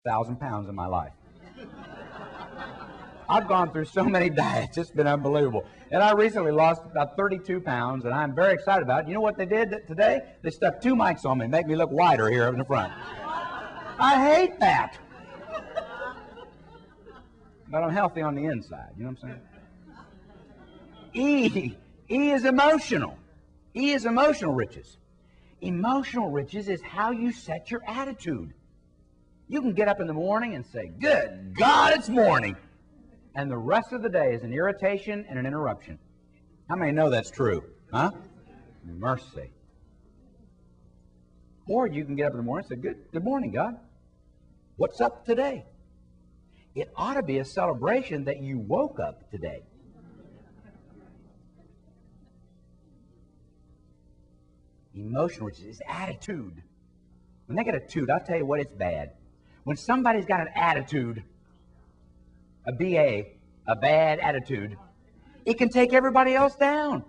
1,000 pounds in my life. I've gone through so many diets, it's been unbelievable. And I recently lost about 32 pounds, and I'm very excited about it. You know what they did today? They stuck 2 mics on me and make me look wider here up in the front. I hate that. But I'm healthy on the inside, you know what I'm saying? E is emotional. E is emotional riches. Emotional riches is how you set your attitude. You can get up in the morning and say, "Good God, it's morning." And the rest of the day is an irritation and an interruption. How many know that's true? Huh? Mercy. Or you can get up in the morning and say, Good morning, God. What's up today? It ought to be a celebration that you woke up today. Emotional, which is attitude. When they get a attitude, I'll tell you what, it's bad. When somebody's got an attitude, a BA, a bad attitude, it can take everybody else down.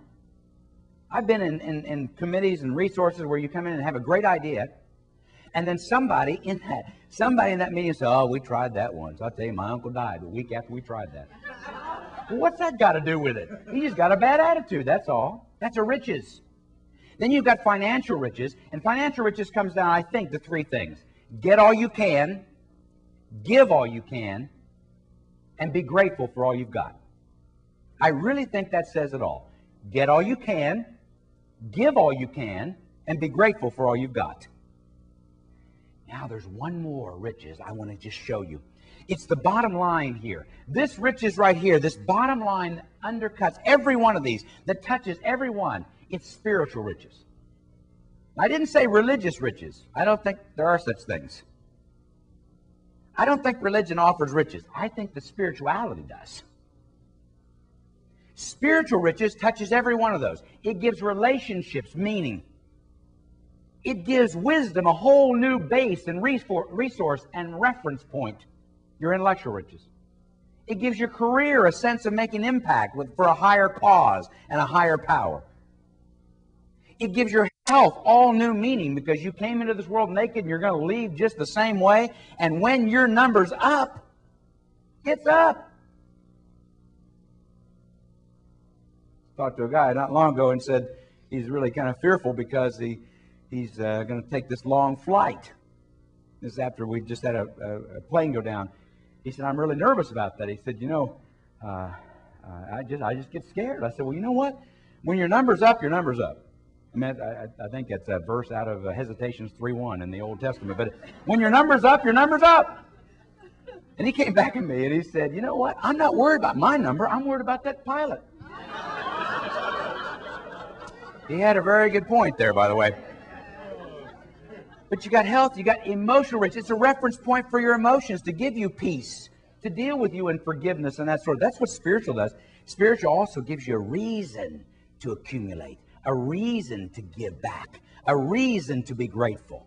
I've been in committees and resources where you come in and have a great idea, and then somebody in that meeting says, "Oh, we tried that once. I'll tell you, my uncle died the week after we tried that." Well, what's that got to do with it? He just got a bad attitude, that's all. That's a riches. Then you've got financial riches, and financial riches comes down, I think, to 3 things. Get all you can, give all you can, and be grateful for all you've got. I really think that says it all. Get all you can, give all you can, and be grateful for all you've got. Now there's one more riches I want to just show you. It's the bottom line here. This riches right here, this bottom line undercuts every one of these, that touches every one. It's spiritual riches. I didn't say religious riches. I don't think there are such things. I don't think religion offers riches. I think the spirituality does. Spiritual riches touches every one of those. It gives relationships meaning. It gives wisdom a whole new base and resource and reference point. Your intellectual riches. It gives your career a sense of making impact for a higher cause and a higher power. It gives your health all new meaning because you came into this world naked and you're going to leave just the same way. And when your number's up, it's up. Talked to a guy not long ago and said he's really kind of fearful because he's going to take this long flight. This is after we just had a plane go down. He said, "I'm really nervous about that." He said, I just get scared. I said, "Well, you know what? When your number's up, your number's up." I mean, I think that's a verse out of Hesitations 3:1 in the Old Testament. But when your number's up, your number's up. And he came back at me and he said, "You know what? I'm not worried about my number. I'm worried about that pilot." He had a very good point there, by the way. But you got health, you got emotional riches. It's a reference point for your emotions to give you peace, to deal with you in forgiveness and that sort of. That's what spiritual does. Spiritual also gives you a reason to accumulate, a reason to give back, a reason to be grateful.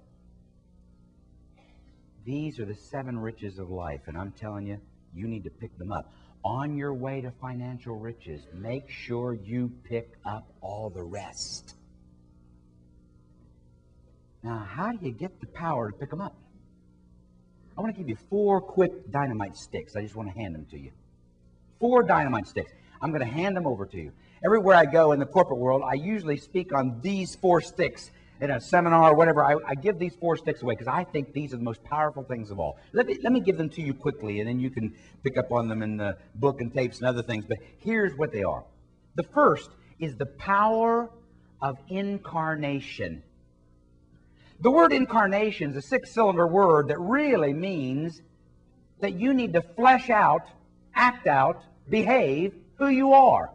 These are the 7 riches of life, and I'm telling you, you need to pick them up. On your way to financial riches, make sure you pick up all the rest. Now, how do you get the power to pick them up? I want to give you 4 quick dynamite sticks. I just want to hand them to you. 4 dynamite sticks. I'm going to hand them over to you. Everywhere I go in the corporate world, I usually speak on these 4 sticks in a seminar or whatever. I give these 4 sticks away because I think these are the most powerful things of all. Let me give them to you quickly, and then you can pick up on them in the book and tapes and other things. But here's what they are. The first is the power of incarnation. The word incarnation is a 6-cylinder word that really means that you need to flesh out, act out, behave who you are.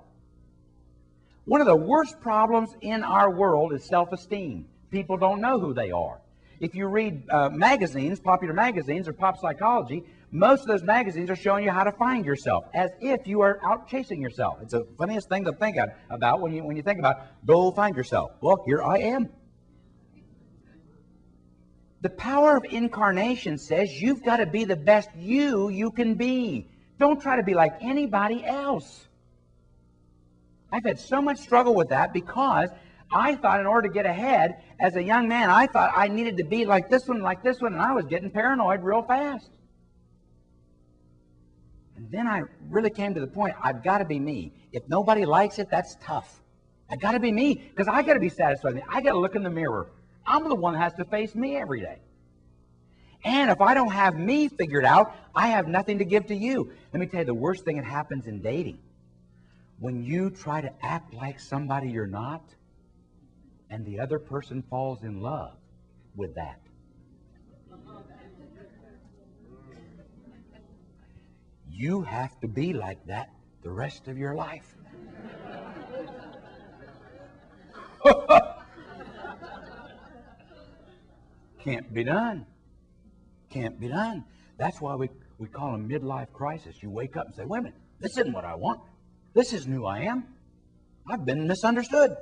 One of the worst problems in our world is self-esteem. People don't know who they are. If you read magazines, popular magazines or pop psychology, most of those magazines are showing you how to find yourself, as if you are out chasing yourself. It's the funniest thing to think about when you think about, go find yourself. Well, here I am. The power of incarnation says you've got to be the best you can be. Don't try to be like anybody else. I've had so much struggle with that because I thought in order to get ahead as a young man, I thought I needed to be like this one, and I was getting paranoid real fast. And then I really came to the point, I've got to be me. If nobody likes it, that's tough. I got to be me, because I got to be satisfied with me. I got to look in the mirror. I'm the one that has to face me every day. And if I don't have me figured out, I have nothing to give to you. Let me tell you, the worst thing that happens in dating, when you try to act like somebody you're not, and the other person falls in love with that. You have to be like that the rest of your life. Can't be done. Can't be done. That's why we call them midlife crisis. You wake up and say, wait a minute, this isn't what I want. This isn't who I am. I've been misunderstood.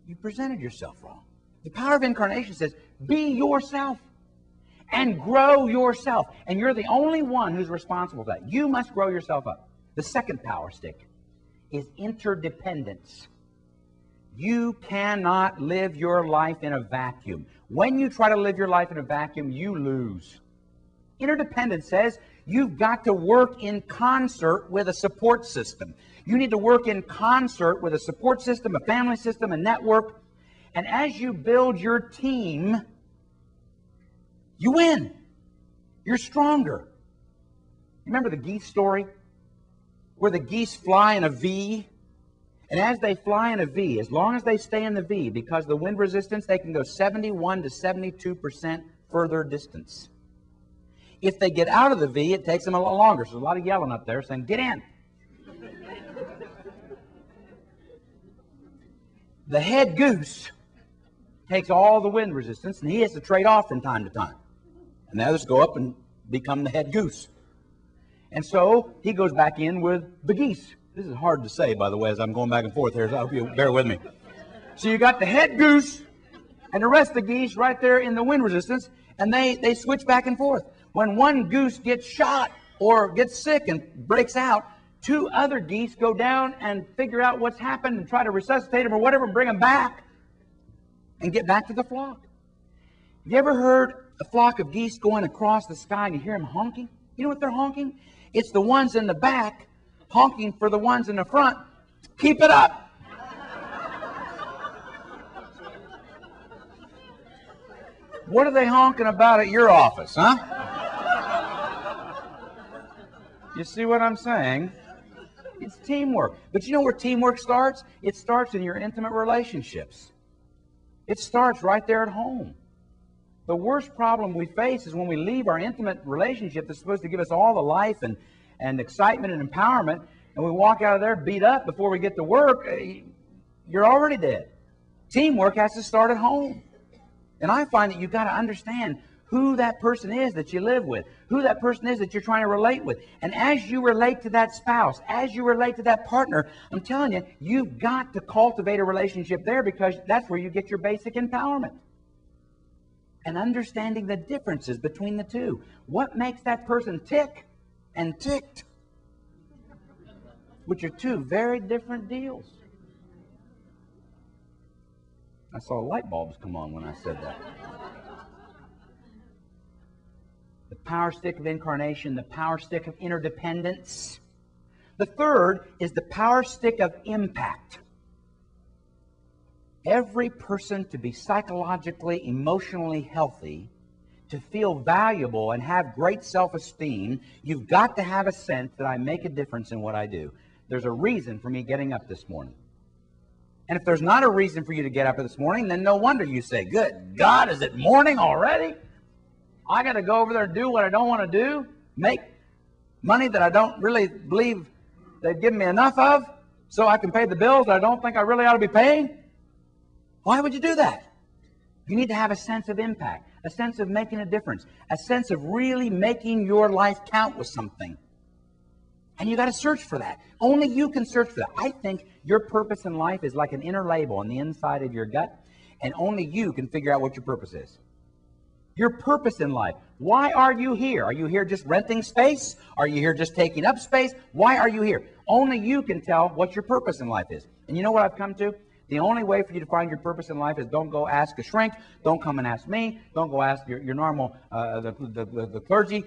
You presented yourself wrong. The power of incarnation says, be yourself and grow yourself. And you're the only one who's responsible for that. You must grow yourself up. The second power stick is interdependence. You cannot live your life in a vacuum. When you try to live your life in a vacuum, you lose. Interdependence says you've got to work in concert with a support system. You need to work in concert with a support system, a family system, a network. And as you build your team, you win. You're stronger. Remember the geese story? Where the geese fly in a V? And as they fly in a V, as long as they stay in the V, because of the wind resistance, they can go 71 to 72% further distance. If they get out of the V, it takes them a lot longer. So there's a lot of yelling up there saying, get in. The head goose takes all the wind resistance, and he has to trade off from time to time. And the others go up and become the head goose. And so he goes back in with the geese. This is hard to say, by the way, as I'm going back and forth here, so I hope you bear with me. So you got the head goose and the rest of the geese right there in the wind resistance, and they switch back and forth. When one goose gets shot or gets sick and breaks out, two other geese go down and figure out what's happened and try to resuscitate him or whatever and bring him back and get back to the flock. Have you ever heard a flock of geese going across the sky and you hear them honking? You know what they're honking? It's the ones in the back honking for the ones in the front. Keep it up. What are they honking about at your office, huh? You see what I'm saying? It's teamwork. But you know where teamwork starts? It starts in your intimate relationships. It starts right there at home. The worst problem we face is when we leave our intimate relationship that's supposed to give us all the life and excitement and empowerment, and we walk out of there beat up before we get to work. You're already dead. Teamwork has to start at home. And I find that you've got to understand who that person is that you live with, who that person is that you're trying to relate with. And as you relate to that spouse, as you relate to that partner, I'm telling you, you've got to cultivate a relationship there, because that's where you get your basic empowerment. And understanding the differences between the two. What makes that person tick and ticked? Which are two very different deals. I saw light bulbs come on when I said that. The power stick of incarnation, the power stick of interdependence. The third is the power stick of impact. Every person, to be psychologically, emotionally healthy, to feel valuable and have great self-esteem, you've got to have a sense that I make a difference in what I do. There's a reason for me getting up this morning. And if there's not a reason for you to get up this morning, then no wonder you say, good God, is it morning already? I got to go over there and do what I don't want to do, make money that I don't really believe they've given me enough of, so I can pay the bills that I don't think I really ought to be paying? Why would you do that? You need to have a sense of impact, a sense of making a difference, a sense of really making your life count with something. And you got to search for that. Only you can search for that. I think your purpose in life is like an inner label on the inside of your gut, and only you can figure out what your purpose is. Your purpose in life. Why are you here? Are you here just renting space? Are you here just taking up space? Why are you here? Only you can tell what your purpose in life is. And you know what I've come to? The only way for you to find your purpose in life is don't go ask a shrink. Don't come and ask me. Don't go ask your normal, the clergy.